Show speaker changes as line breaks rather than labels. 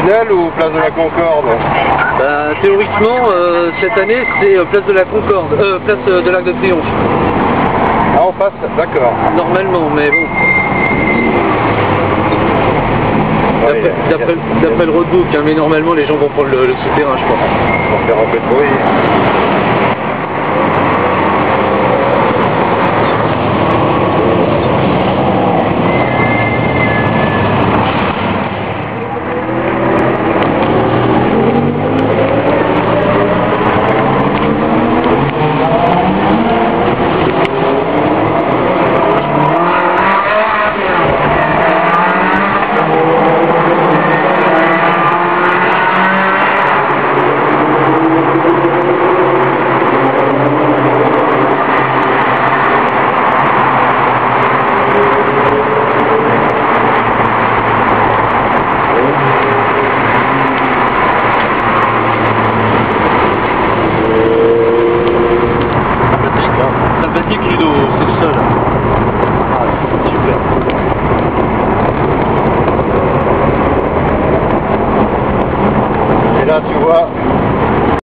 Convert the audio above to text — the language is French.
tunnel ou place de la Concorde?
Bah, théoriquement, cette année, c'est place de la Concorde, place de l'Arc de Triomphe.
Ah, on passe, d'accord.
Normalement, mais bon. D'après le roadbook, hein, mais normalement les gens vont prendre le souterrain, je crois.
Pour faire un peu de bruit.